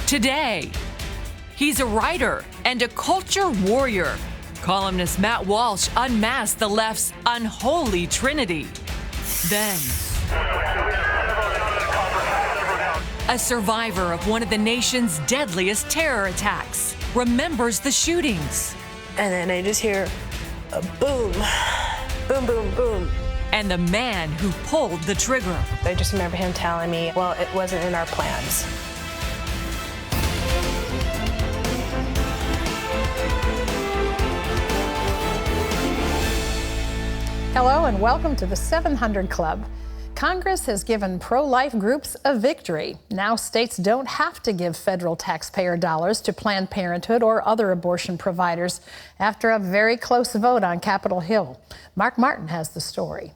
Today, he's a writer and a culture warrior. Columnist Matt Walsh unmasked the left's unholy trinity. Then, a survivor of one of the nation's deadliest terror attacks remembers the shootings. And then I just hear a boom, boom, boom, boom. And the man who pulled the trigger. I just remember him telling me, well, it wasn't in our plans. Hello and welcome to the 700 Club. Congress has given pro-life groups a victory. Now states don't have to give federal taxpayer dollars to Planned Parenthood or other abortion providers after a very close vote on Capitol Hill. Mark Martin has the story.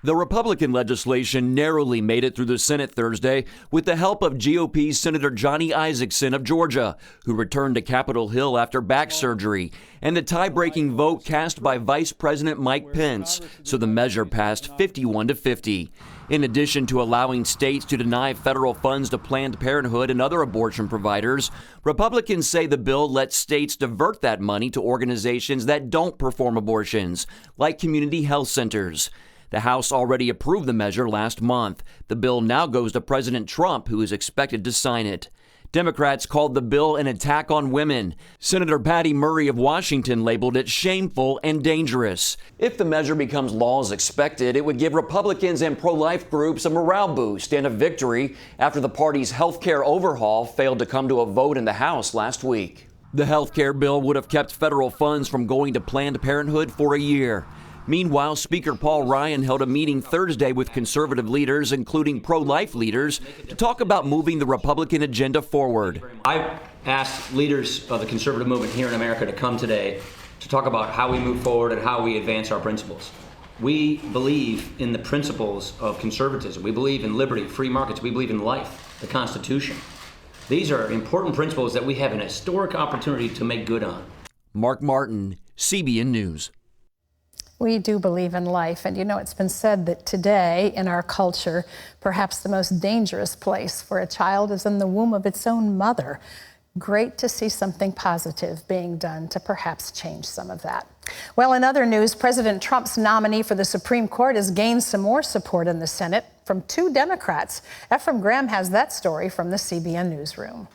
The Republican legislation narrowly made it through the Senate Thursday with the help of GOP Senator Johnny Isakson of Georgia, who returned to Capitol Hill after back surgery, and the tie-breaking vote cast by Vice President Mike Pence, so the measure passed 51-50. In addition to allowing states to deny federal funds to Planned Parenthood and other abortion providers, Republicans say the bill lets states divert that money to organizations that don't perform abortions, like community health centers. The House already approved the measure last month. The bill now goes to President Trump, who is expected to sign it. Democrats called the bill an attack on women. Senator Patty Murray of Washington labeled it shameful and dangerous. If the measure becomes law as expected, it would give Republicans and pro-life groups a morale boost and a victory after the party's health care overhaul failed to come to a vote in the House last week. The health care bill would have kept federal funds from going to Planned Parenthood for a year. Meanwhile, Speaker Paul Ryan held a meeting Thursday with conservative leaders, including pro-life leaders, to talk about moving the Republican agenda forward. I asked leaders of the conservative movement here in America to come today to talk about how we move forward and how we advance our principles. We believe in the principles of conservatism. We believe in liberty, free markets. We believe in life, the Constitution. These are important principles that we have an historic opportunity to make good on. Mark Martin, CBN News. We do believe in life, and you know, it's been said that today in our culture, perhaps the most dangerous place for a child is in the womb of its own mother. Great to see something positive being done to perhaps change some of that. Well, in other news, President Trump's nominee for the Supreme Court has gained some more support in the Senate from 2 Democrats. Ephraim Graham has that story from the CBN Newsroom.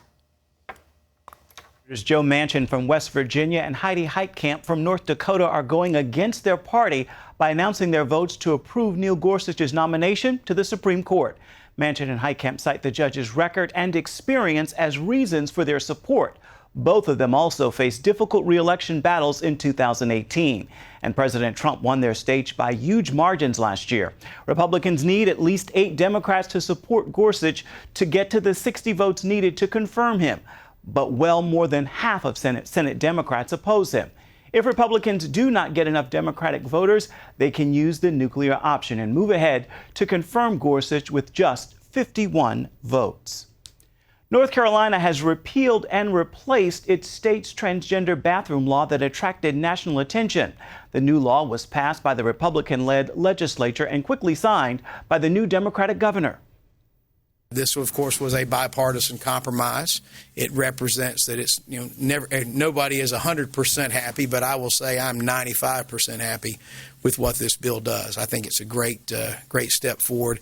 Joe Manchin from West Virginia and Heidi Heitkamp from North Dakota are going against their party by announcing their votes to approve Neil Gorsuch's nomination to the Supreme Court. Manchin and Heitkamp cite the judge's record and experience as reasons for their support. Both of them also faced difficult re-election battles in 2018. And President Trump won their stage by huge margins last year. Republicans need at least 8 Democrats to support Gorsuch to get to the 60 votes needed to confirm him. But well more than half of Senate Democrats oppose him. If Republicans do not get enough Democratic voters, they can use the nuclear option and move ahead to confirm Gorsuch with just 51 votes. North Carolina has repealed and replaced its state's transgender bathroom law that attracted national attention. The new law was passed by the Republican-led legislature and quickly signed by the new Democratic governor. This, of course, was a bipartisan compromise. It represents that it's, nobody is 100% happy, but I will say I'm 95% happy with what this bill does. I think it's a great step forward.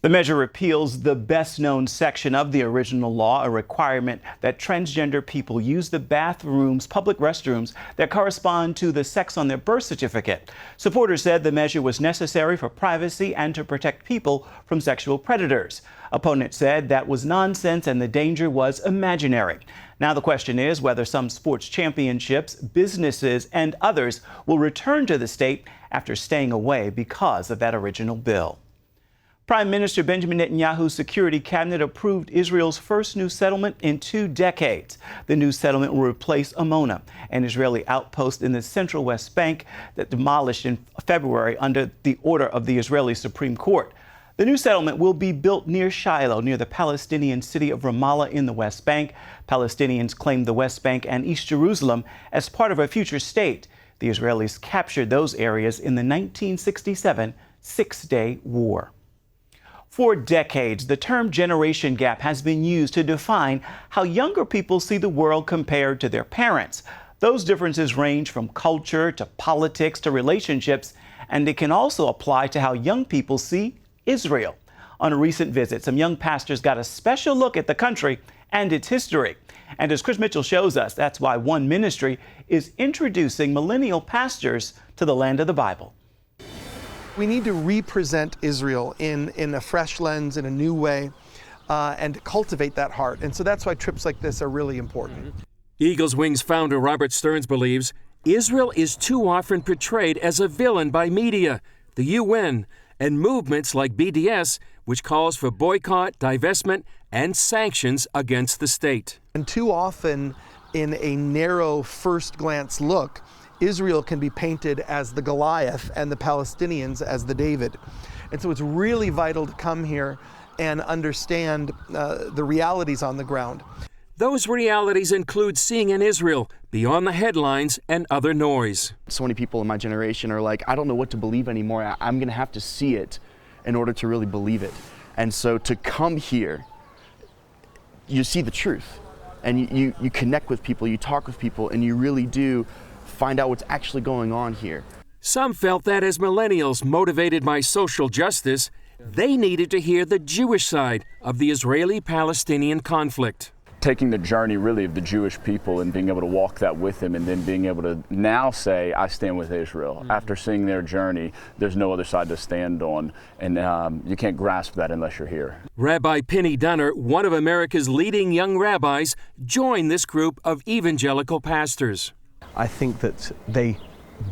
The measure repeals the best-known section of the original law, a requirement that transgender people use the bathrooms, public restrooms, that correspond to the sex on their birth certificate. Supporters said the measure was necessary for privacy and to protect people from sexual predators. Opponents said that was nonsense and the danger was imaginary. Now the question is whether some sports championships, businesses, and others will return to the state after staying away because of that original bill. Prime Minister Benjamin Netanyahu's security cabinet approved Israel's first new settlement in 2 decades. The new settlement will replace Amona, an Israeli outpost in the central West Bank that demolished in February under the order of the Israeli Supreme Court. The new settlement will be built near Shiloh, near the Palestinian city of Ramallah in the West Bank. Palestinians claim the West Bank and East Jerusalem as part of a future state. The Israelis captured those areas in the 1967 Six-Day War. For decades, the term generation gap has been used to define how younger people see the world compared to their parents. Those differences range from culture to politics to relationships, and it can also apply to how young people see Israel. On a recent visit, some young pastors got a special look at the country and its history. And as Chris Mitchell shows us, that's why one ministry is introducing millennial pastors to the land of the Bible. We need to represent Israel in a fresh lens, in a new way, and cultivate that heart. And so that's why trips like this are really important. Eagles Wings founder Robert Stearns believes Israel is too often portrayed as a villain by media, the UN, and movements like BDS, which calls for boycott, divestment, and sanctions against the state. And too often, in a narrow first glance look, Israel can be painted as the Goliath and the Palestinians as the David. And so it's really vital to come here and understand the realities on the ground. Those realities include seeing an Israel beyond the headlines and other noise. So many people in my generation are like, I don't know what to believe anymore. I'm going to have to see it in order to really believe it. And so to come here, you see the truth. And you connect with people, you talk with people, and you really do find out what's actually going on here. Some felt that as millennials motivated by social justice, they needed to hear the Jewish side of the Israeli-Palestinian conflict. Taking the journey really of the Jewish people and being able to walk that with them, and then being able to now say, I stand with Israel. After seeing their journey, there's no other side to stand on, and you can't grasp that unless you're here. Rabbi Penny Dunner, one of America's leading young rabbis, joined this group of evangelical pastors. I think that they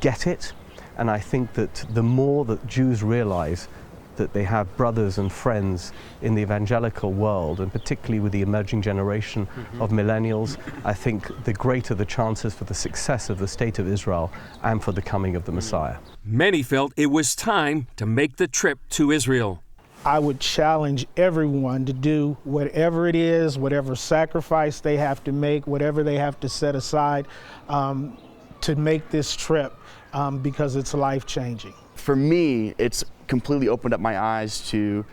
get it, and I think that the more that Jews realize that they have brothers and friends in the evangelical world, and particularly with the emerging generation of millennials, I think the greater the chances for the success of the state of Israel and for the coming of the Messiah. Many felt it was time to make the trip to Israel. I would challenge everyone to do whatever it is, whatever sacrifice they have to make, whatever they have to set aside to make this trip because it's life-changing. For me, it's completely opened up my eyes to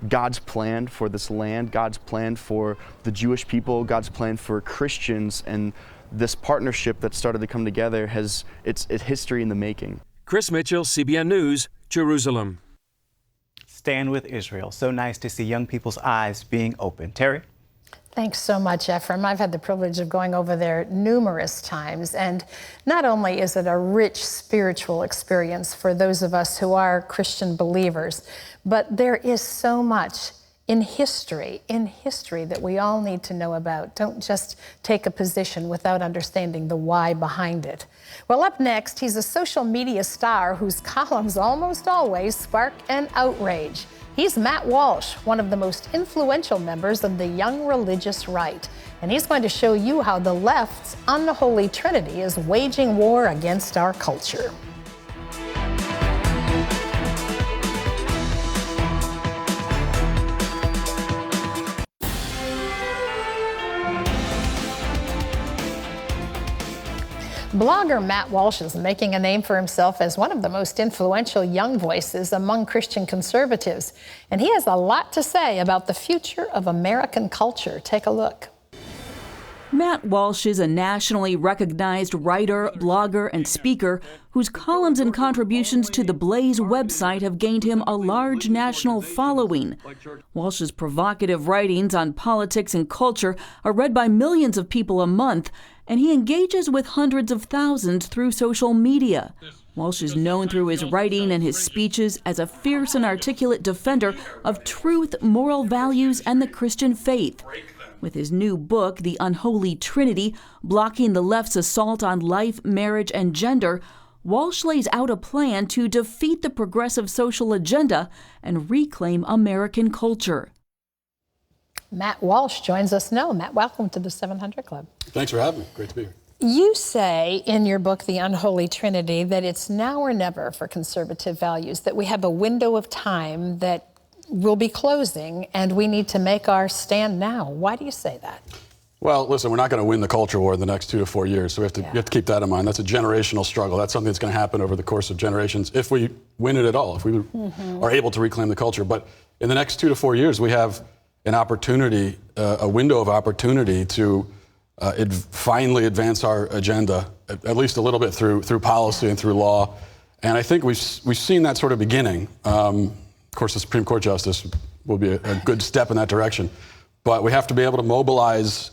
God's plan for this land, God's plan for the Jewish people, God's plan for Christians, and this partnership that started to come together it's history in the making. Chris Mitchell, CBN News, Jerusalem. Stand with Israel. So nice to see young people's eyes being opened. Terry? Thanks so much, Ephraim. I've had the privilege of going over there numerous times, and not only is it a rich spiritual experience for those of us who are Christian believers, but there is so much in history that we all need to know about. Don't just take a position without understanding the why behind it. Well, up next, he's a social media star whose columns almost always spark an outrage. He's Matt Walsh, one of the most influential members of the young religious right. And he's going to show you how the left's unholy trinity is waging war against our culture. Blogger Matt Walsh is making a name for himself as one of the most influential young voices among Christian conservatives. And he has a lot to say about the future of American culture. Take a look. Matt Walsh is a nationally recognized writer, blogger, and speaker whose columns and contributions to the Blaze website have gained him a large national following. Walsh's provocative writings on politics and culture are read by millions of people a month, and he engages with hundreds of thousands through social media. Walsh is known through his writing and his speeches as a fierce and articulate defender of truth, moral values, and the Christian faith. With his new book, The Unholy Trinity, Blocking the Left's Assault on Life, Marriage, and Gender, Walsh lays out a plan to defeat the progressive social agenda and reclaim American culture. Matt Walsh joins us now. Matt, welcome to the 700 Club. Thanks for having me. Great to be here. You say in your book, The Unholy Trinity, that it's now or never for conservative values, that we have a window of time that will be closing and we need to make our stand now. Why do you say that? Well, listen, we're not going to win the culture war in the next 2 to 4 years, so we have to keep that in mind. That's a generational struggle. That's something that's going to happen over the course of generations if we win it at all, if we are able to reclaim the culture. But in the next 2 to 4 years, we have an opportunity, a window of opportunity to finally advance our agenda, at least a little bit through policy and through law. And I think we've seen that sort of beginning. Of course, the Supreme Court justice will be a good step in that direction. But we have to be able to mobilize,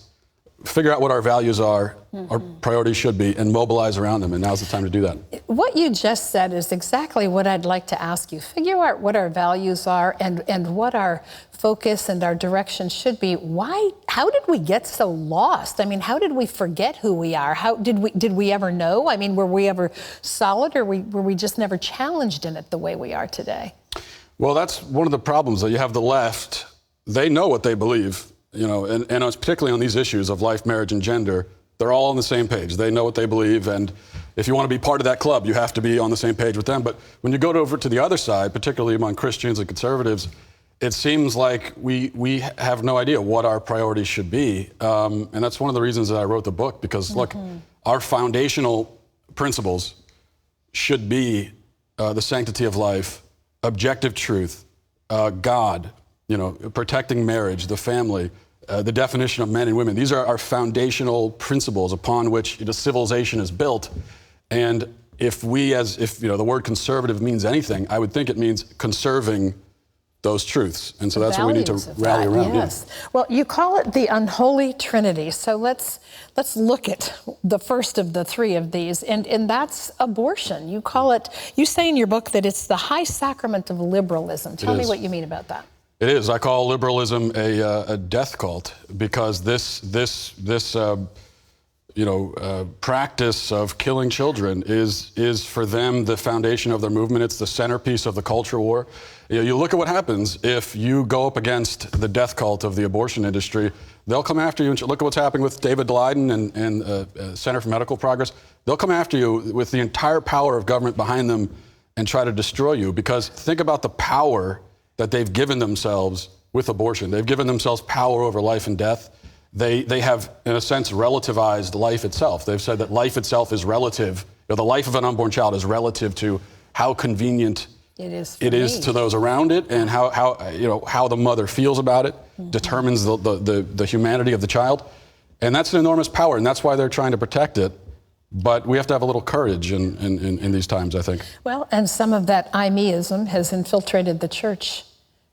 figure out what our values are, our priorities should be, and mobilize around them. And now's the time to do that. What you just said is exactly what I'd like to ask you. Figure out what our values are and what our focus and our direction should be. How did we get so lost? I mean, how did we forget who we are? How did we ever know? I mean, were we ever solid, or were we just never challenged in it the way we are today? Well, that's one of the problems, that you have the left. They know what they believe, and it's particularly on these issues of life, marriage, and gender. They're all on the same page. They know what they believe, and if you want to be part of that club, you have to be on the same page with them. But when you go over to the other side, particularly among Christians and conservatives, it seems like we have no idea what our priorities should be. And that's one of the reasons that I wrote the book, because, look, our foundational principles should be the sanctity of life, objective truth, God, protecting marriage, the family, the definition of men and women. These are our foundational principles upon which civilization is built. And if the word conservative means anything, I would think it means conserving those truths. And so that's what we need to rally around. Yes. Yeah. Well, you call it the unholy trinity. So let's look at the first of the three of these, and that's abortion. You say in your book that it's the high sacrament of liberalism. Tell me what you mean about that. It is. I call liberalism a death cult, because this practice of killing children is for them the foundation of their movement. It's the centerpiece of the culture war. You look at what happens if you go up against the death cult of the abortion industry. They'll come after you. And look at what's happening with David Leiden and Center for Medical Progress. They'll come after you with the entire power of government behind them and try to destroy you, because think about the power that they've given themselves with abortion. They've given themselves power over life and death. They have, in a sense, relativized life itself. They've said that life itself is relative. The life of an unborn child is relative to how convenient it is to those around it, and how the mother feels about it determines the humanity of the child. And that's an enormous power, and that's why they're trying to protect it. But we have to have a little courage in these times, I think. Well, and some of that I-meism has infiltrated the church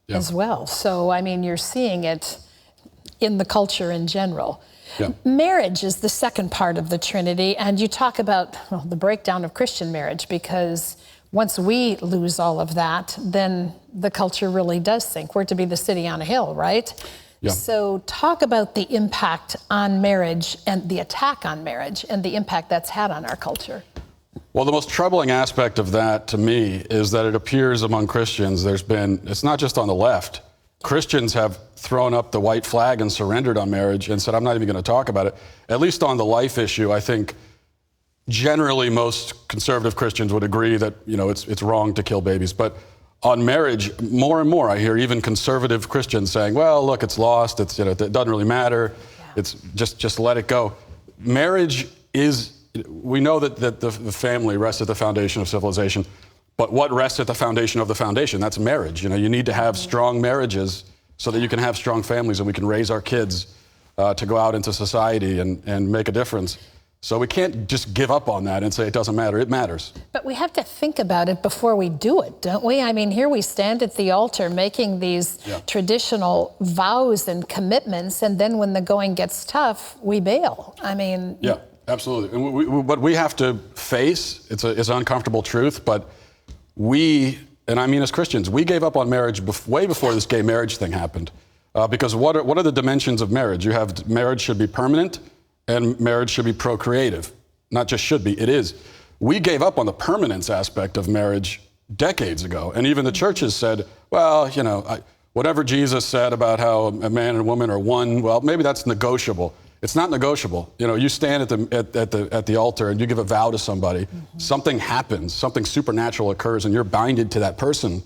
as well. So, I mean, you're seeing it in the culture in general. Yeah. Marriage is the second part of the Trinity, and you talk about the breakdown of Christian marriage, because once we lose all of that, then the culture really does sink. We're to be the city on a hill, right? Yeah. So talk about the impact on marriage and the attack on marriage and the impact that's had on our culture. Well, the most troubling aspect of that to me is that it appears among Christians it's not just on the left. Christians have thrown up the white flag and surrendered on marriage and said, I'm not even going to talk about it. At least on the life issue, I think generally most conservative Christians would agree that, it's wrong to kill babies. But on marriage, more and more I hear even conservative Christians saying, well, look, it's lost. It doesn't really matter. Yeah. It's just let it go. Marriage we know that the family rests at the foundation of civilization, but what rests at the foundation of the foundation? That's marriage. You need to have strong marriages so that you can have strong families and we can raise our kids to go out into society and make a difference. So we can't just give up on that and say it doesn't matter. It matters. But we have to think about it before we do it, don't we? I mean, here we stand at the altar making these traditional vows and commitments, and then when the going gets tough, we bail. I mean... Yeah, absolutely. And what we have to face, it's an uncomfortable truth, but and I mean as Christians, we gave up on marriage way before this gay marriage thing happened. Because what are the dimensions of marriage? Marriage should be permanent, and marriage should be procreative. Not just should be, it is. We gave up on the permanence aspect of marriage decades ago. And even the churches said, well, whatever Jesus said about how a man and a woman are one, well, maybe that's negotiable. It's not negotiable. You stand at the altar and you give a vow to somebody. Something happens, something supernatural occurs, and you're binded to that person.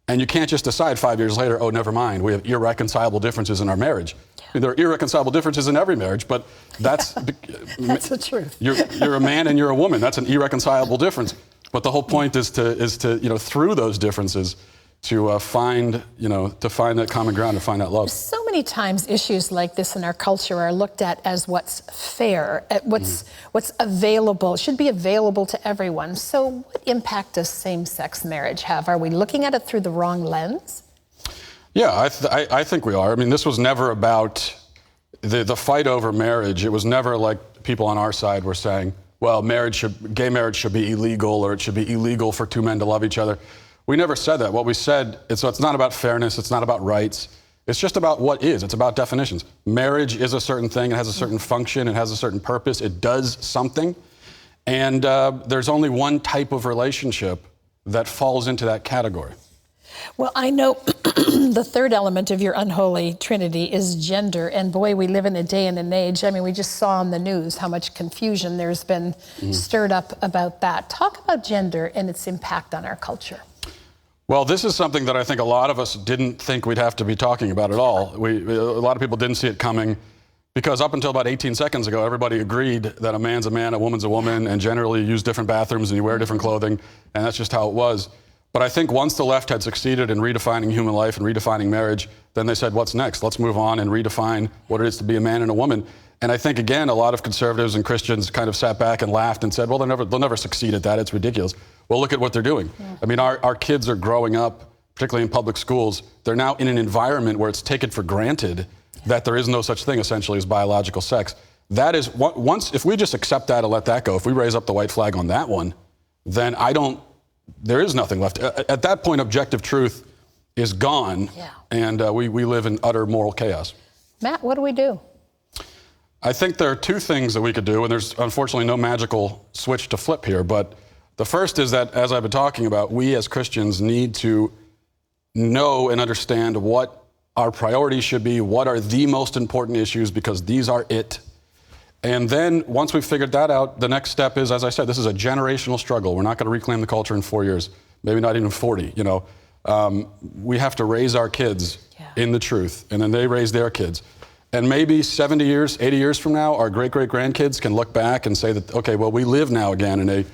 And you can't just decide 5 years later, oh, never mind, we have irreconcilable differences in our marriage. I mean, there are irreconcilable differences in every marriage, but that's the truth. You're a man and you're a woman. That's an irreconcilable difference. But the whole point is to through those differences, find that common ground, to find that love. So many times issues like this in our culture are looked at as what's fair, at what's available, should be available to everyone. So what impact does same-sex marriage have? Are we looking at it through the wrong lens? Yeah, I think we are. I mean, this was never about the fight over marriage. It was never like people on our side were saying, well, gay marriage should be illegal, or it should be illegal for two men to love each other. We never said that. What we said is, so it's not about fairness, it's not about rights. It's just about what is. It's about definitions. Marriage is a certain thing. It has a certain function. It has a certain purpose. It does something. And there's only one type of relationship that falls into that category. Well, I know the third element of your unholy trinity is gender. And boy, we live in a day and an age. I mean, we just saw on the news how much confusion there's been stirred up about that. Talk about gender and its impact on our culture. Well, this is something that I think a lot of us didn't think we'd have to be talking about at all. A lot of people didn't see it coming, because up until about 18 seconds ago, everybody agreed that a man's a man, a woman's a woman, and generally you use different bathrooms and you wear different clothing, and that's just how it was. But I think once the left had succeeded in redefining human life and redefining marriage, then they said, what's next? Let's move on and redefine what it is to be a man and a woman. And I think, again, a lot of conservatives and Christians kind of sat back and laughed and said, well, they'll never succeed at that. It's ridiculous. Well, look at what they're doing. Yeah. I mean, our kids are growing up, particularly in public schools. They're now in an environment where it's taken for granted that there is no such thing, essentially, as biological sex. That is, if we just accept that and let that go, if we raise up the white flag on that one, then there is nothing left. At that point, objective truth is gone, and we live in utter moral chaos. Matt, what do we do? I think there are two things that we could do, and there's unfortunately no magical switch to flip here, but the first is that, as I've been talking about, we as Christians need to know and understand what our priorities should be, what are the most important issues, because these are it. And then once we've figured that out, the next step is, as I said, this is a generational struggle. We're not going to reclaim the culture in 4 years, maybe not even 40. We have to raise our kids in the truth, and then they raise their kids. And maybe 70 years, 80 years from now, our great-great-grandkids can look back and say that, okay, well, we live now again in a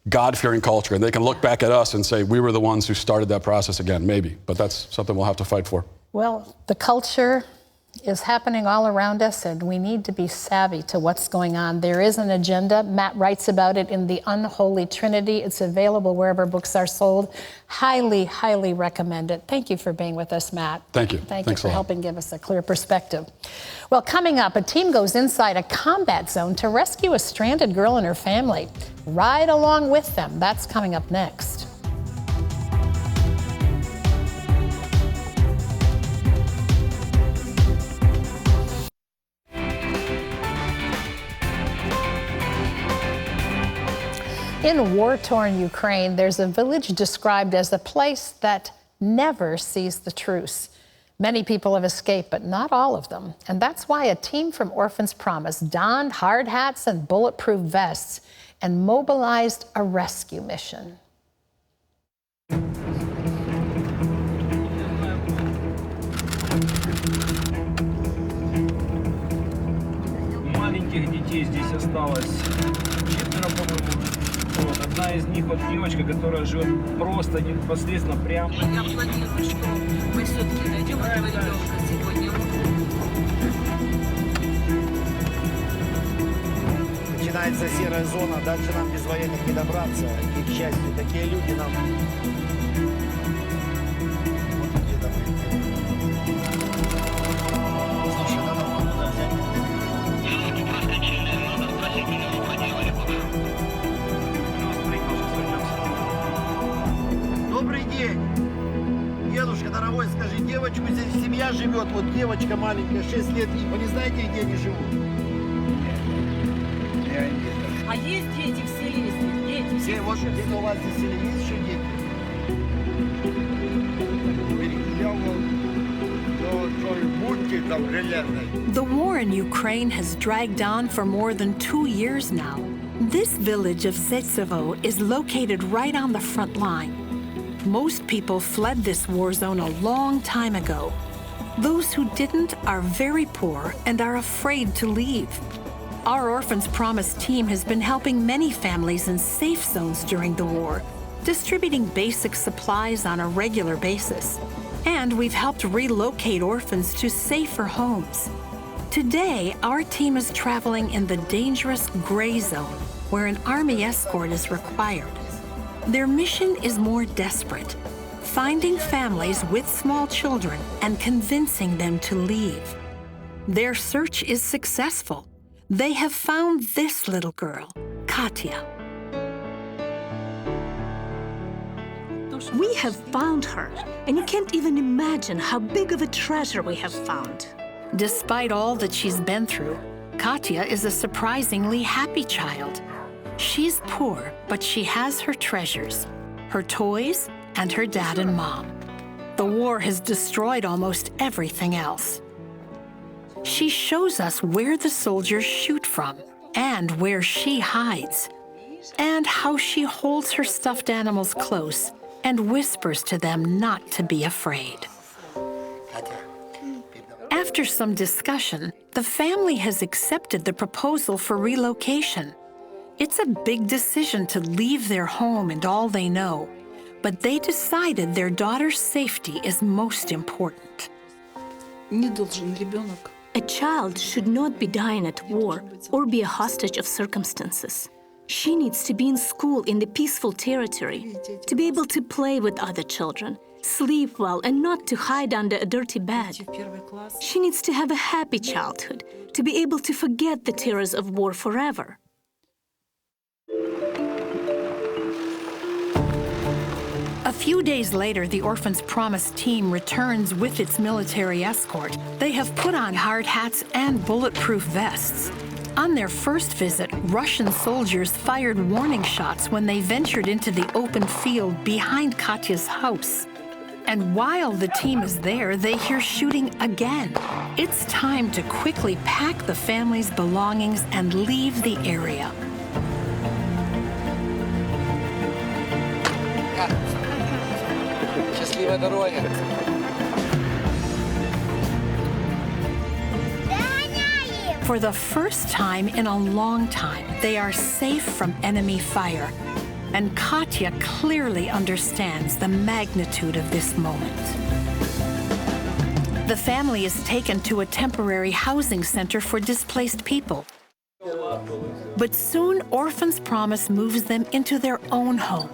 God-fearing culture, and they can look back at us and say, we were the ones who started that process again, maybe. But that's something we'll have to fight for. Well, the culture is happening all around us, and we need to be savvy to what's going on. There is an agenda. Matt writes about it in The Unholy Trinity. It's available wherever books are sold. Highly, highly recommend it. Thank you for being with us, Matt. Thank you. Thanks you for helping give us a clear perspective. Well, coming up, a team goes inside a combat zone to rescue a stranded girl and her family. Ride along with them. That's coming up next. In war-torn Ukraine, there's a village described as a place that never sees the truce. Many people have escaped, but not all of them. And that's why a team from Orphans Promise donned hard hats and bulletproof vests and mobilized a rescue mission. Маленьких детей здесь осталось 4, по-моему. Одна из них вот девочка, которая живет просто непосредственно прямо. Я планирую, что мы все-таки найдем этого ребенка сегодня. Начинается серая зона, дальше нам без военных не добраться. И, к счастью, такие люди нам... Вот где-то Слушай, надо вам туда взять. Я просто честно, надо спросить меня, что делали куда. Добрый день. Дедушка, дорогой, скажи, девочку здесь семья живет, вот девочка маленькая, 6 лет, вы не знаете, где они живут? А есть дети в селе, дети? Все, вот где-то у вас здесь в селе есть еще дети? The war in Ukraine has dragged on for more than 2 years now. This village of Setsevo is located right on the front line. Most people fled this war zone a long time ago. Those who didn't are very poor and are afraid to leave. Our Orphans Promise team has been helping many families in safe zones during the war. distributing basic supplies on a regular basis. And we've helped relocate orphans to safer homes. Today, our team is traveling in the dangerous gray zone, where an Army escort is required. Their mission is more desperate, finding families with small children and convincing them to leave. Their search is successful. They have found this little girl, Katya. We have found her, and you can't even imagine how big of a treasure we have found. Despite all that she's been through, Katya is a surprisingly happy child. She's poor, but she has her treasures, her toys, and her dad and mom. The war has destroyed almost everything else. She shows us where the soldiers shoot from and where she hides, and how she holds her stuffed animals close and whispers to them not to be afraid. After some discussion, the family has accepted the proposal for relocation. It's a big decision to leave their home and all they know, but they decided their daughter's safety is most important. A child should not be dying at war or be a hostage of circumstances. She needs to be in school in the peaceful territory, to be able to play with other children, sleep well, and not to hide under a dirty bed. She needs to have a happy childhood, to be able to forget the terrors of war forever. A few days later, the Orphans Promise team returns with its military escort. They have put on hard hats and bulletproof vests. On their first visit, Russian soldiers fired warning shots when they ventured into the open field behind Katya's house. And while the team is there, they hear shooting again. It's time to quickly pack the family's belongings and leave the area. Счастливой дороги. For the first time in a long time, they are safe from enemy fire. And Katya clearly understands the magnitude of this moment. The family is taken to a temporary housing center for displaced people. But soon, Orphans Promise moves them into their own home.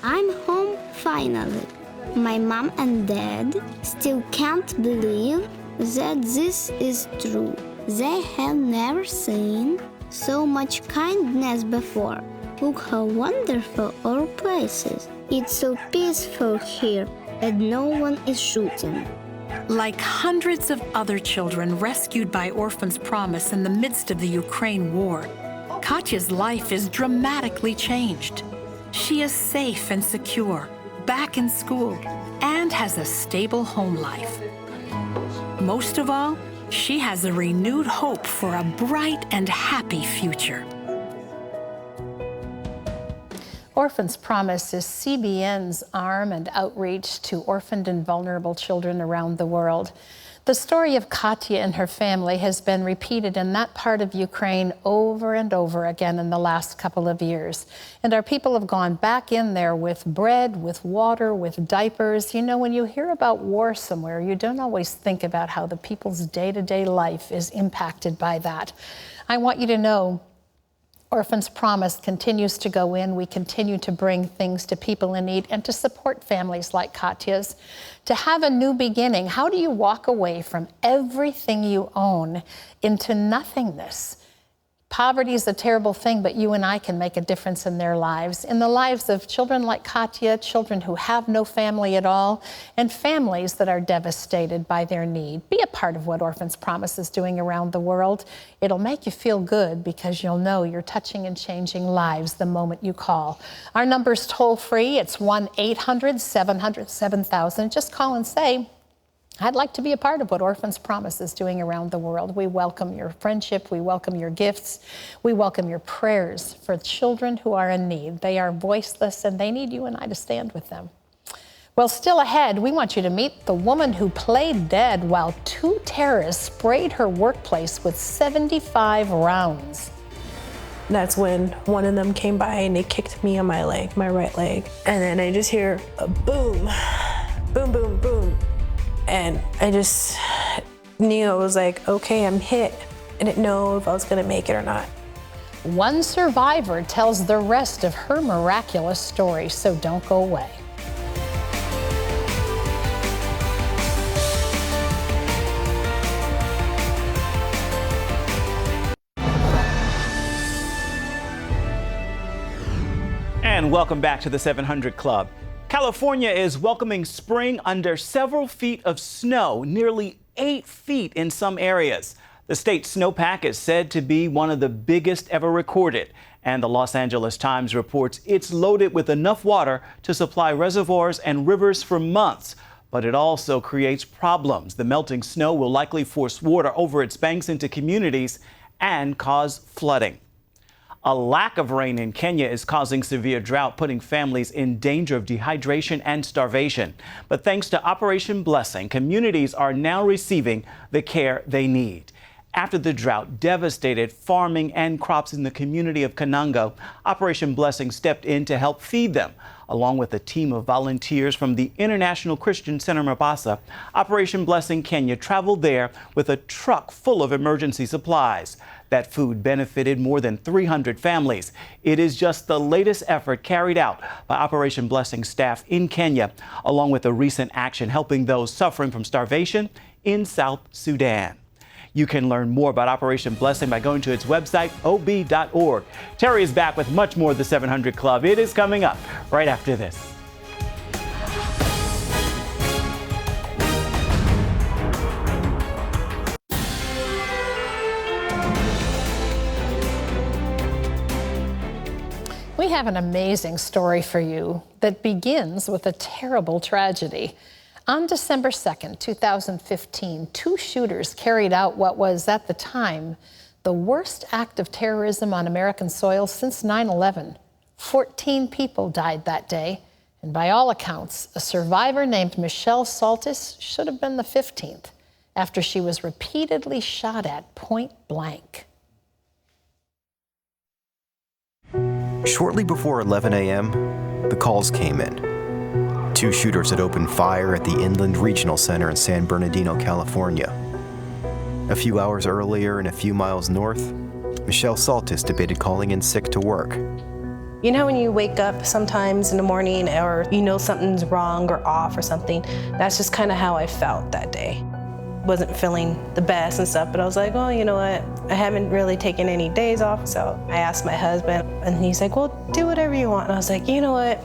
I'm home finally. My mom and dad still can't believe that this is true. They have never seen so much kindness before. Look how wonderful our place is. It's so peaceful here, and no one is shooting. Like hundreds of other children rescued by Orphans Promise in the midst of the Ukraine war, Katya's life is dramatically changed. She is safe and secure, back in school, and has a stable home life. Most of all, she has a renewed hope for a bright and happy future. Orphans Promise is CBN's arm and outreach to orphaned and vulnerable children around the world. The story of Katya and her family has been repeated in that part of Ukraine over and over again in the last couple of years. And our people have gone back in there with bread, with water, with diapers. You know, when you hear about war somewhere, you don't always think about how the people's day-to-day life is impacted by that. I want you to know Orphans Promise continues to go in. We continue to bring things to people in need and to support families like Katya's. To have a new beginning, how do you walk away from everything you own into nothingness? Poverty is a terrible thing, but you and I can make a difference in their lives, in the lives of children like Katya, children who have no family at all, and families that are devastated by their need. Be a part of what Orphans Promise is doing around the world. It'll make you feel good because you'll know you're touching and changing lives the moment you call. Our number's toll-free. It's 1-800-700-7000. Just call and say, I'd like to be a part of what Orphans Promise is doing around the world. We welcome your friendship. We welcome your gifts. We welcome your prayers for children who are in need. They are voiceless, and they need you and I to stand with them. Well, still ahead, we want you to meet the woman who played dead while 2 terrorists sprayed her workplace with 75 rounds. That's when one of them came by and they kicked me on my leg, my right leg. And then I just hear a boom, boom, boom, boom. And I just knew, I was like, okay, I'm hit. I didn't know if I was gonna make it or not. One survivor tells the rest of her miraculous story, so don't go away. And welcome back to the 700 Club. California is welcoming spring under several feet of snow, nearly 8 feet in some areas. The state's snowpack is said to be one of the biggest ever recorded, and the Los Angeles Times reports it's loaded with enough water to supply reservoirs and rivers for months. But it also creates problems. The melting snow will likely force water over its banks into communities and cause flooding. A lack of rain in Kenya is causing severe drought, putting families in danger of dehydration and starvation. But thanks to Operation Blessing, communities are now receiving the care they need. After the drought devastated farming and crops in the community of Kanango, Operation Blessing stepped in to help feed them. Along with a team of volunteers from the International Christian Center Mombasa, Operation Blessing Kenya traveled there with a truck full of emergency supplies. That food benefited more than 300 families. It is just the latest effort carried out by Operation Blessing staff in Kenya, along with a recent action helping those suffering from starvation in South Sudan. You can learn more about Operation Blessing by going to its website, ob.org. Terry is back with much more of the 700 Club. It is coming up right after this. We have an amazing story for you that begins with a terrible tragedy. On December 2nd, 2015, 2 shooters carried out what was, at the time, the worst act of terrorism on American soil since 9/11. 14 people died that day, and by all accounts, a survivor named Michelle Saltis should have been the 15th, after she was repeatedly shot at point blank. Shortly before 11 a.m., the calls came in. 2 shooters had opened fire at the Inland Regional Center in San Bernardino, California. A few hours earlier and a few miles north, Michelle Saltis debated calling in sick to work. You know when you wake up sometimes in the morning or you know something's wrong or off or something? That's just kind of how I felt that day. Wasn't feeling the best and stuff, but I was like, oh, you know what? I haven't really taken any days off, so I asked my husband, and he's like, well, do whatever you want. And I was like, you know what?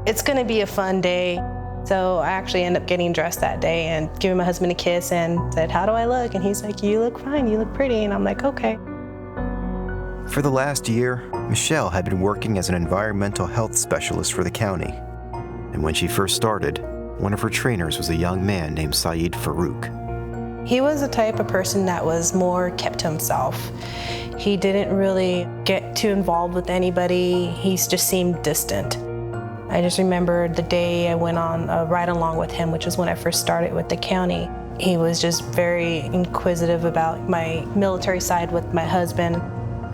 It's gonna be a fun day. So I actually ended up getting dressed that day and giving my husband a kiss and said, how do I look? And he's like, you look fine, you look pretty. And I'm like, okay. For the last year, Michelle had been working as an environmental health specialist for the county. And when she first started, one of her trainers was a young man named Saeed Farouk. He was the type of person that was more kept to himself. He didn't really get too involved with anybody. He just seemed distant. I just remember the day I went on a ride-along with him, which was when I first started with the county. He was just very inquisitive about my military side with my husband.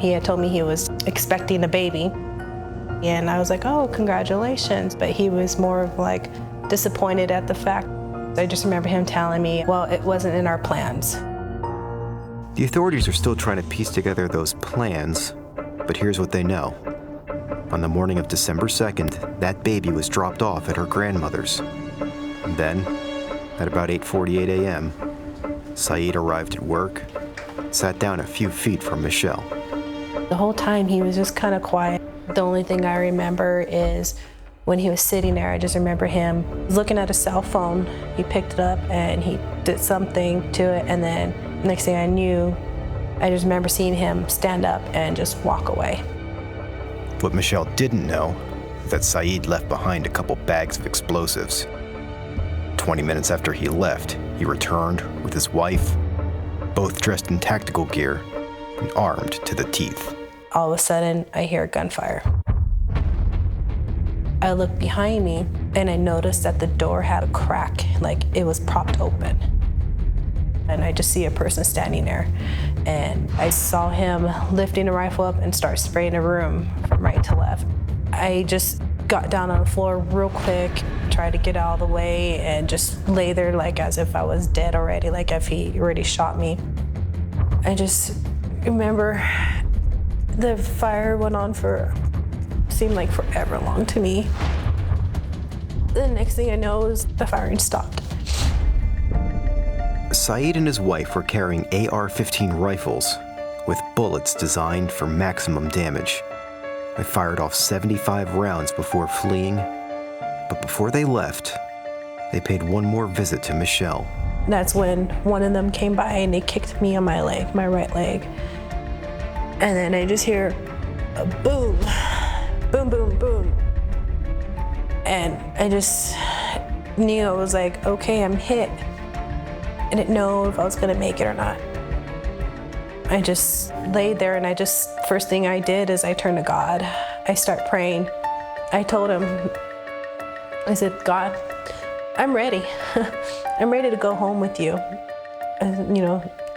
He had told me he was expecting a baby. And I was like, oh, congratulations. But he was more of like disappointed at the fact. I just remember him telling me, well, it wasn't in our plans. The authorities are still trying to piece together those plans, but here's what they know. On the morning of December 2nd, that baby was dropped off at her grandmother's. And then, at about 8:48 a.m., Saeed arrived at work, sat down a few feet from Michelle. The whole time he was just kind of quiet. The only thing I remember is when he was sitting there, I just remember him looking at a cell phone. He picked it up and he did something to it, and then next thing I knew, I just remember seeing him stand up and just walk away. What Michelle didn't know is that Saeed left behind a couple bags of explosives. 20 minutes after he left, he returned with his wife, both dressed in tactical gear and armed to the teeth. All of a sudden, I hear gunfire. I looked behind me and I noticed that the door had a crack, like it was propped open. and I just see a person standing there. And I saw him lifting a rifle up and start spraying the room from right to left. I just got down on the floor real quick, tried to get out of the way, and just lay there like as if I was dead already, like if he already shot me. I just remember the fire went on for, seemed like forever long to me. The next thing I know is the firing stopped. Saeed and his wife were carrying AR-15 rifles with bullets designed for maximum damage. They fired off 75 rounds before fleeing, but before they left, they paid one more visit to Michelle. That's when one of them came by and they kicked me on my leg, my right leg. And then I just hear a boom, boom, boom, boom. And I just knew, I was like, okay, I'm hit. I didn't know if I was gonna make it or not. I just laid there and first thing I did is I turned to God. I start praying. I told him, I said, God, I'm ready. I'm ready to go home with you. And,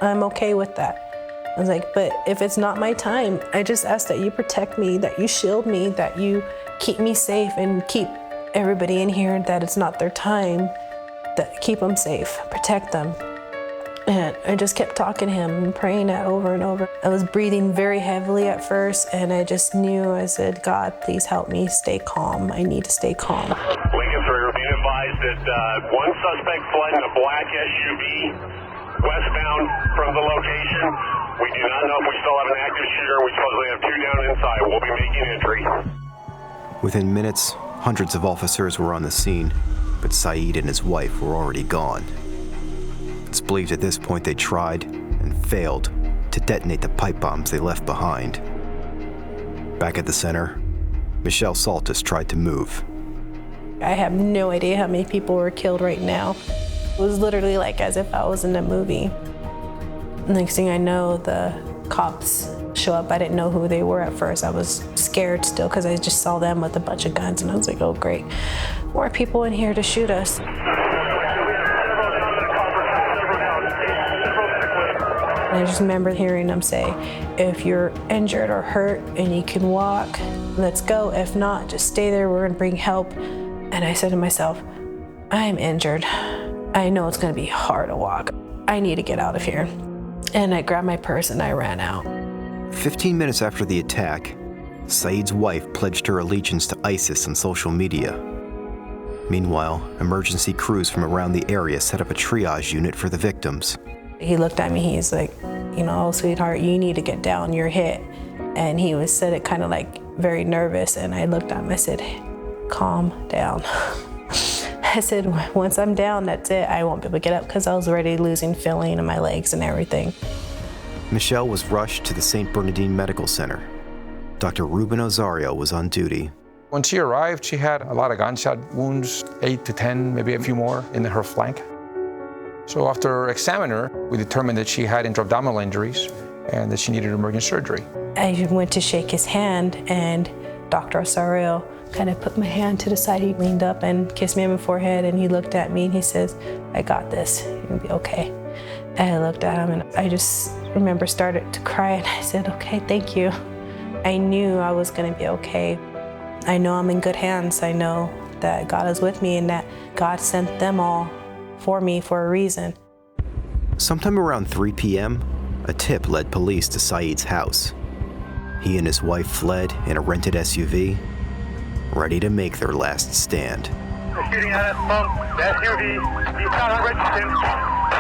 I'm okay with that. I was like, but if it's not my time, I just ask that you protect me, that you shield me, that you keep me safe and keep everybody in here that it's not their time, that keep them safe, protect them. And I just kept talking to him and praying that over and over. I was breathing very heavily at first, and I just knew, I said, God, please help me stay calm. I need to stay calm. Lincoln 3, we're being advised that one suspect fled in a black SUV westbound from the location. We do not know if we still have an active shooter. We supposedly have 2 down inside. We'll be making entry. Within minutes, hundreds of officers were on the scene, but Saeed and his wife were already gone. It's believed at this point they tried and failed to detonate the pipe bombs they left behind. Back at the center, Michelle Saltis tried to move. I have no idea how many people were killed right now. It was literally like as if I was in a movie. Next thing I know, the cops show up. I didn't know who they were at first. I was scared still because I just saw them with a bunch of guns, and I was like, oh great, more people in here to shoot us. I just remember hearing them say, if you're injured or hurt and you can walk, let's go. If not, just stay there, we're gonna bring help. And I said to myself, I'm injured. I know it's gonna be hard to walk. I need to get out of here. And I grabbed my purse and I ran out. 15 minutes after the attack, Saeed's wife pledged her allegiance to ISIS on social media. Meanwhile, emergency crews from around the area set up a triage unit for the victims. He looked at me, he's like, oh, sweetheart, you need to get down, you're hit. And he said it kind of like very nervous, and I looked at him, I said, calm down. I said, once I'm down, that's it. I won't be able to get up, because I was already losing feeling in my legs and everything. Michelle was rushed to the San Bernadino Medical Center. Dr. Ruben Ozario was on duty. When she arrived, she had a lot of gunshot wounds, 8 to 10, maybe a few more in her flank. So after examining her, we determined that she had intra-abdominal injuries and that she needed emergent surgery. I went to shake his hand, and Dr. Ozario kind of put my hand to the side. He leaned up and kissed me on my forehead, and he looked at me and he says, I got this, you'll be okay. And I looked at him, and I just remember started to cry, and I said, okay, thank you. I knew I was gonna be okay. I know I'm in good hands. I know that God is with me and that God sent them all for me for a reason. Sometime around 3 p.m., a tip led police to Saeed's house. He and his wife fled in a rented SUV, ready to make their last stand. Shooting at us from the SUV, eastbound on Richardson.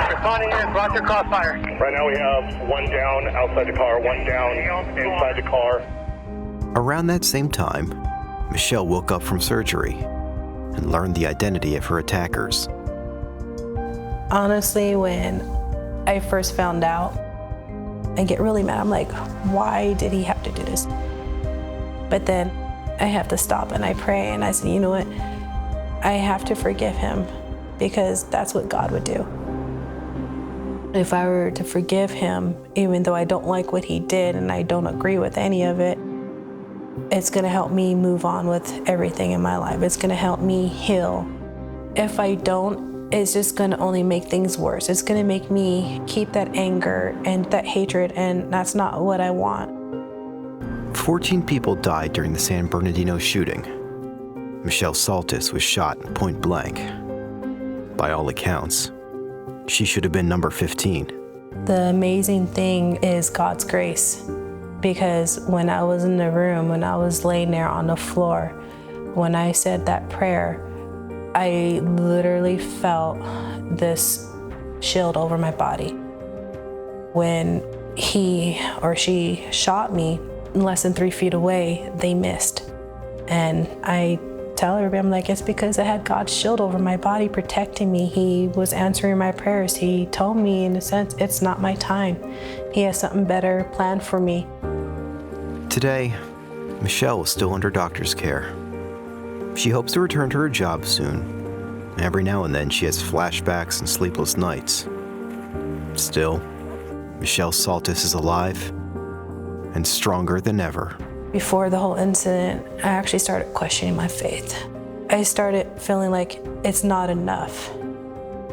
Responding in, brought your crossfire. Right now we have 1 down outside the car, 1 down inside the car. Around that same time, Michelle woke up from surgery and learned the identity of her attackers. Honestly, when I first found out, I get really mad. I'm like, why did he have to do this? But then I have to stop and I pray and I say, you know what? I have to forgive him, because that's what God would do. If I were to forgive him, even though I don't like what he did and I don't agree with any of it, it's gonna help me move on with everything in my life. It's gonna help me heal. If I don't, it's just gonna only make things worse. It's gonna make me keep that anger and that hatred, and that's not what I want. 14 people died during the San Bernardino shooting. Michelle Saltis was shot point blank. By all accounts, she should have been number 15. The amazing thing is God's grace, because when I was in the room, when I was laying there on the floor, when I said that prayer, I literally felt this shield over my body. When he or she shot me less than 3 feet away, they missed. And I tell everybody, I'm like, it's because I had God's shield over my body protecting me. He was answering my prayers. He told me, in a sense, it's not my time. He has something better planned for me. Today, Michelle is still under doctor's care. She hopes to return to her job soon. Every now and then she has flashbacks and sleepless nights. Still, Michelle Saltis is alive and stronger than ever. Before the whole incident, I actually started questioning my faith. I started feeling like it's not enough.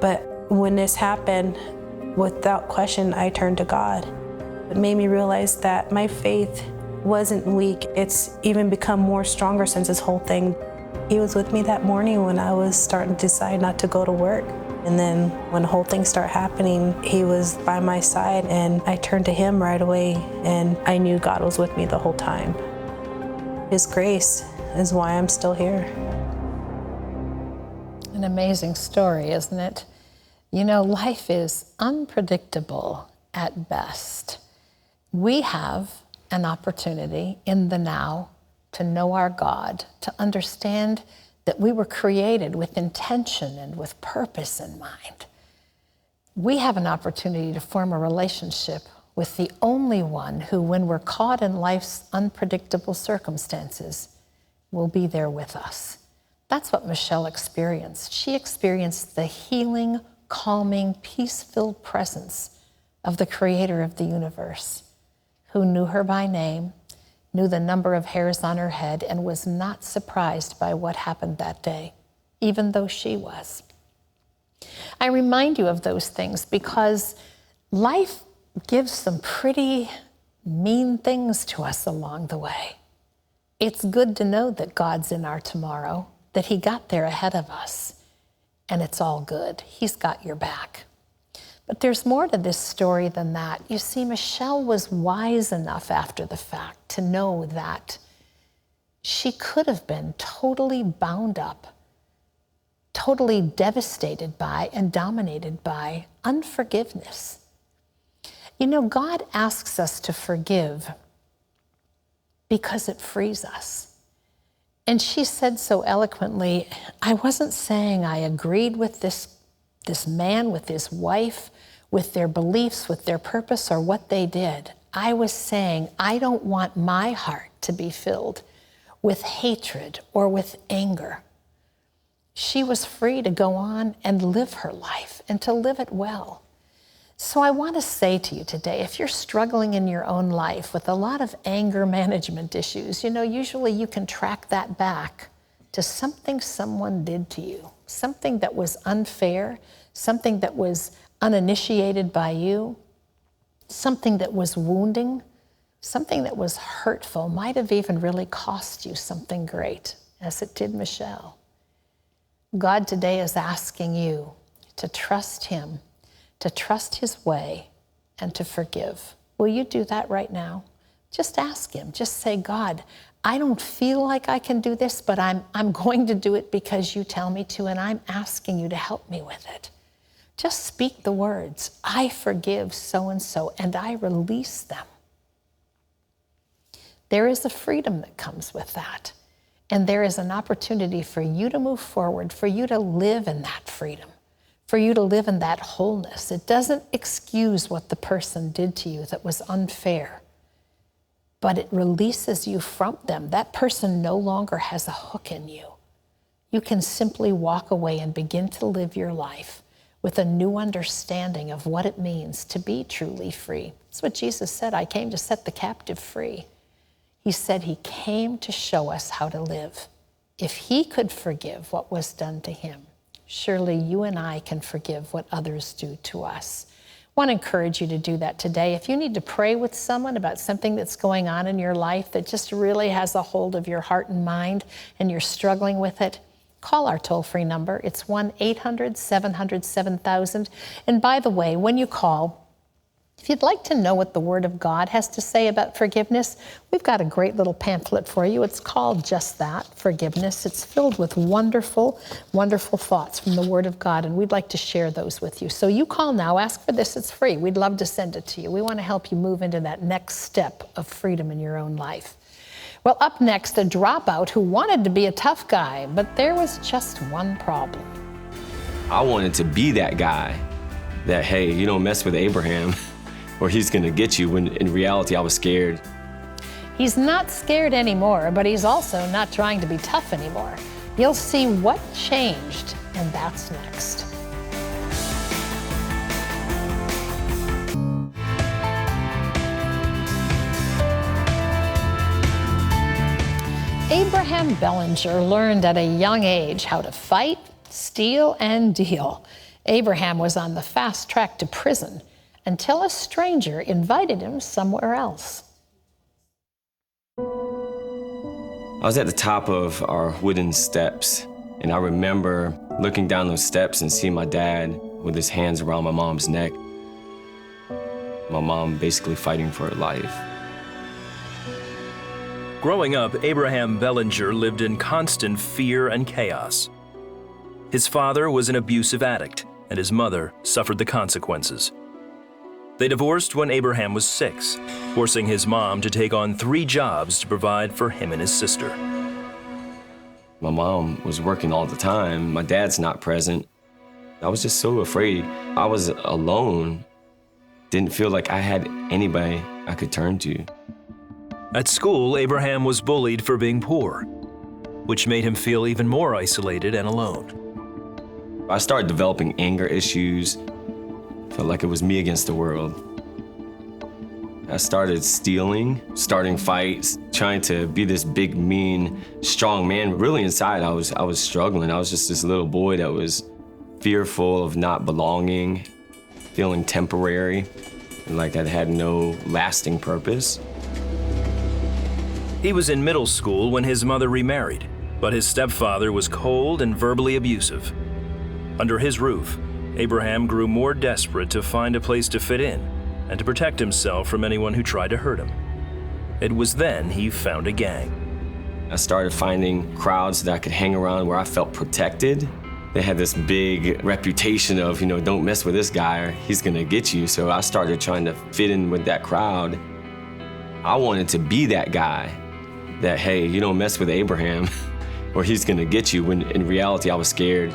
But when this happened, without question, I turned to God. It made me realize that my faith wasn't weak. It's even become more stronger since this whole thing. He was with me that morning when I was starting to decide not to go to work. And then when the whole thing started happening, he was by my side, and I turned to him right away, and I knew God was with me the whole time. His grace is why I'm still here. An amazing story, isn't it? You know, life is unpredictable at best. We have an opportunity in the now to know our God, to understand that we were created with intention and with purpose in mind. We have an opportunity to form a relationship with the only one who, when we're caught in life's unpredictable circumstances, will be there with us. That's what Michelle experienced. She experienced the healing, calming, peace-filled presence of the creator of the universe, who knew her by name, knew the number of hairs on her head, and was not surprised by what happened that day, even though she was. I remind you of those things because life gives some pretty mean things to us along the way. It's good to know that God's in our tomorrow, that he got there ahead of us, and it's all good. He's got your back. But there's more to this story than that. You see, Michelle was wise enough after the fact to know that she could have been totally bound up, totally devastated by and dominated by unforgiveness. You know, God asks us to forgive because it frees us. And she said so eloquently, I wasn't saying I agreed with this man, with his wife, with their beliefs, with their purpose, or what they did. I was saying, I don't want my heart to be filled with hatred or with anger. She was free to go on and live her life and to live it well. So I want to say to you today, if you're struggling in your own life with a lot of anger management issues, you know, usually you can track that back to something someone did to you, something that was unfair, something that was uninitiated by you, something that was wounding, something that was hurtful, might have even really cost you something great, as it did Michelle. God today is asking you to trust him, to trust his way, and to forgive. Will you do that right now? Just ask him. Just say, God, I don't feel like I can do this, but I'm going to do it because you tell me to, and I'm asking you to help me with it. Just speak the words, I forgive so-and-so, and I release them. There is a freedom that comes with that. And there is an opportunity for you to move forward, for you to live in that freedom, for you to live in that wholeness. It doesn't excuse what the person did to you that was unfair, but it releases you from them. That person no longer has a hook in you. You can simply walk away and begin to live your life with a new understanding of what it means to be truly free. That's what Jesus said, I came to set the captive free. He said he came to show us how to live. If he could forgive what was done to him, surely you and I can forgive what others do to us. I want to encourage you to do that today. If you need to pray with someone about something that's going on in your life that just really has a hold of your heart and mind and you're struggling with it, call our toll-free number. It's 1-800-700-7000. And by the way, when you call, if you'd like to know what the Word of God has to say about forgiveness, we've got a great little pamphlet for you. It's called just that, Forgiveness. It's filled with wonderful, wonderful thoughts from the Word of God, and we'd like to share those with you. So you call now, ask for this, it's free. We'd love to send it to you. We want to help you move into that next step of freedom in your own life. Well, up next, a dropout who wanted to be a tough guy, but there was just one problem. I wanted to be that guy that, hey, you don't mess with Abraham or he's gonna get you, when in reality I was scared. He's not scared anymore, but he's also not trying to be tough anymore. You'll see what changed, and that's next. Abraham Bellinger learned at a young age how to fight, steal, and deal. Abraham was on the fast track to prison until a stranger invited him somewhere else. I was at the top of our wooden steps, and I remember looking down those steps and seeing my dad with his hands around my mom's neck. My mom basically fighting for her life. Growing up, Abraham Bellinger lived in constant fear and chaos. His father was an abusive addict, and his mother suffered the consequences. They divorced when Abraham was 6, forcing his mom to take on 3 jobs to provide for him and his sister. My mom was working all the time. My dad's not present. I was just so afraid. I was alone. Didn't feel like I had anybody I could turn to. At school, Abraham was bullied for being poor, which made him feel even more isolated and alone. I started developing anger issues. Felt like it was me against the world. I started stealing, starting fights, trying to be this big, mean, strong man. Really inside, I was struggling. I was just this little boy that was fearful of not belonging, feeling temporary, and like I had no lasting purpose. He was in middle school when his mother remarried, but his stepfather was cold and verbally abusive. Under his roof, Abraham grew more desperate to find a place to fit in and to protect himself from anyone who tried to hurt him. It was then he found a gang. I started finding crowds that I could hang around where I felt protected. They had this big reputation of, don't mess with this guy or he's gonna get you. So I started trying to fit in with that crowd. I wanted to be that guy that, hey, you don't mess with Abraham or he's gonna get you, when in reality I was scared.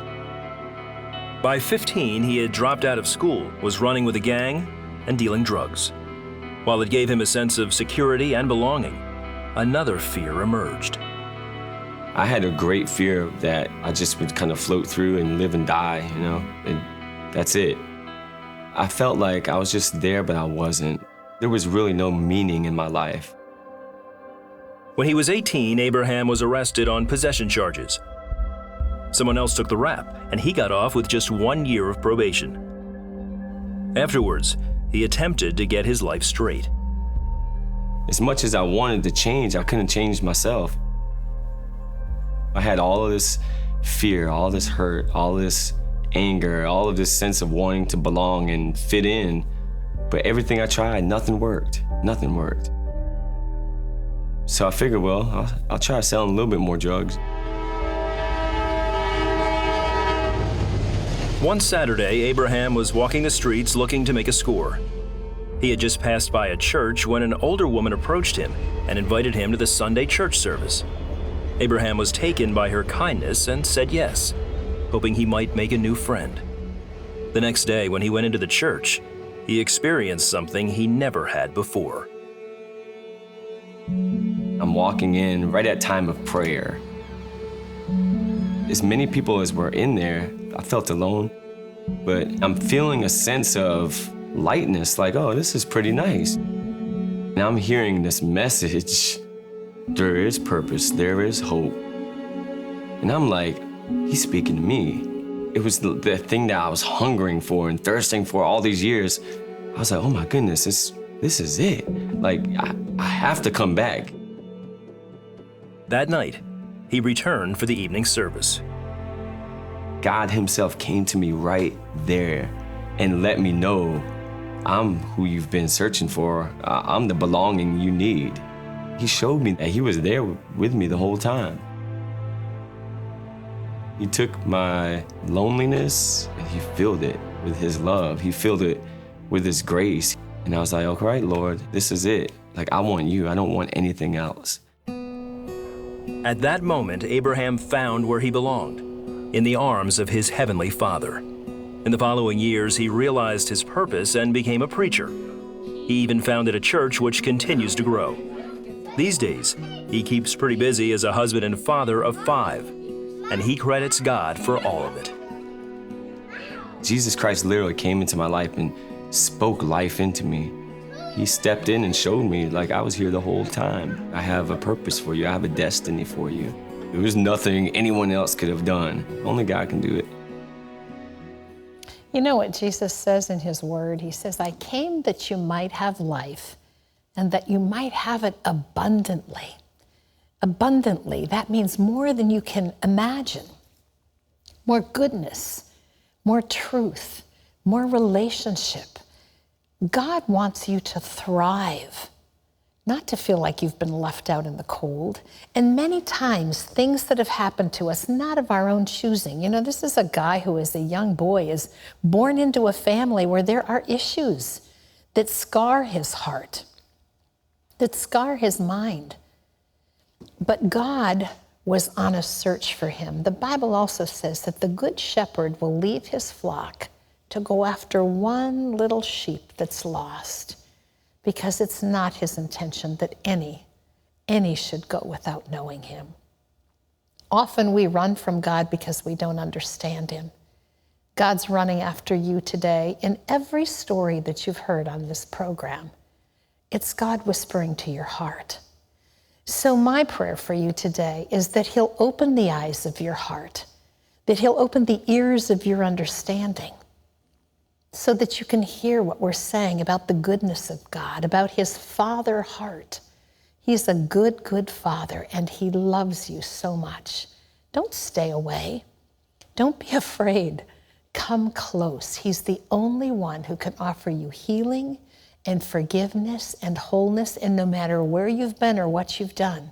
By 15, he had dropped out of school, was running with a gang, and dealing drugs. While it gave him a sense of security and belonging, another fear emerged. I had a great fear that I just would kind of float through and live and die, and that's it. I felt like I was just there, but I wasn't. There was really no meaning in my life. When he was 18, Abraham was arrested on possession charges. Someone else took the rap, and he got off with just 1 year of probation. Afterwards, he attempted to get his life straight. As much as I wanted to change, I couldn't change myself. I had all of this fear, all this hurt, all this anger, all of this sense of wanting to belong and fit in. But everything I tried, nothing worked. Nothing worked. So I figured, well, I'll try selling a little bit more drugs. One Saturday, Abraham was walking the streets looking to make a score. He had just passed by a church when an older woman approached him and invited him to the Sunday church service. Abraham was taken by her kindness and said yes, hoping he might make a new friend. The next day, when he went into the church, he experienced something he never had before. I'm walking in right at time of prayer. As many people as were in there, I felt alone, but I'm feeling a sense of lightness, like, oh, this is pretty nice. And I'm hearing this message, there is purpose, there is hope. And I'm like, he's speaking to me. It was the thing that I was hungering for and thirsting for all these years. I was like, oh my goodness, this is it. Like, I have to come back. That night, he returned for the evening service. God himself came to me right there and let me know, I'm who you've been searching for. I'm the belonging you need. He showed me that he was there with me the whole time. He took my loneliness and he filled it with his love. He filled it with his grace. And I was like, all right, Lord, this is it. Like, I want you. I don't want anything else. At that moment, Abraham found where he belonged, in the arms of his heavenly Father. In the following years, he realized his purpose and became a preacher. He even founded a church which continues to grow. These days, he keeps pretty busy as a husband and father of 5, and he credits God for all of it. Jesus Christ literally came into my life and spoke life into me. He stepped in and showed me, like, I was here the whole time. I have a purpose for you. I have a destiny for you. There was nothing anyone else could have done. Only God can do it. You know what Jesus says in his word? He says, I came that you might have life and that you might have it abundantly. Abundantly, that means more than you can imagine. More goodness, more truth, more relationship. God wants you to thrive, not to feel like you've been left out in the cold. And many times, things that have happened to us, not of our own choosing. You know, this is a guy who, as a young boy, is born into a family where there are issues that scar his heart, that scar his mind. But God was on a search for him. The Bible also says that the good shepherd will leave his flock to go after one little sheep that's lost, because it's not his intention that any should go without knowing him. Often we run from God because we don't understand him. God's running after you today. In every story that you've heard on this program, it's God whispering to your heart. So my prayer for you today is that he'll open the eyes of your heart, that he'll open the ears of your understanding, so that you can hear what we're saying about the goodness of God, about his Father heart. He's a good, good Father, and he loves you so much. Don't stay away. Don't be afraid. Come close. He's the only one who can offer you healing and forgiveness and wholeness, and no matter where you've been or what you've done,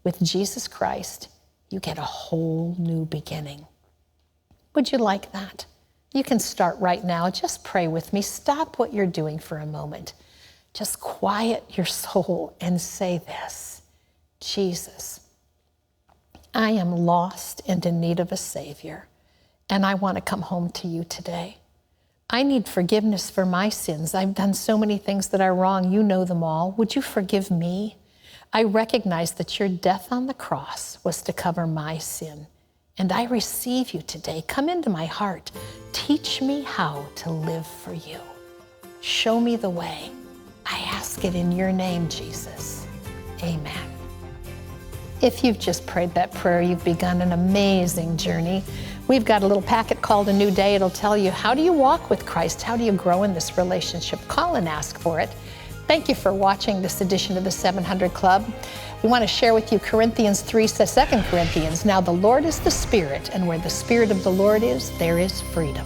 with Jesus Christ, you get a whole new beginning. Would you like that? You can start right now. Just pray with me. Stop what you're doing for a moment. Just quiet your soul and say this: Jesus, I am lost and in need of a Savior, and I want to come home to you today. I need forgiveness for my sins. I've done so many things that are wrong. You know them all. Would you forgive me? I recognize that your death on the cross was to cover my sin. And I receive you today. Come into my heart. Teach me how to live for you. Show me the way. I ask it in your name, Jesus. Amen. If you've just prayed that prayer, you've begun an amazing journey. We've got a little packet called A New Day. It'll tell you, how do you walk with Christ? How do you grow in this relationship? Call and ask for it. Thank you for watching this edition of the 700 Club. We want to share with you Corinthians 3 says, 2 Corinthians, now the Lord is the Spirit, and where the Spirit of the Lord is, there is freedom.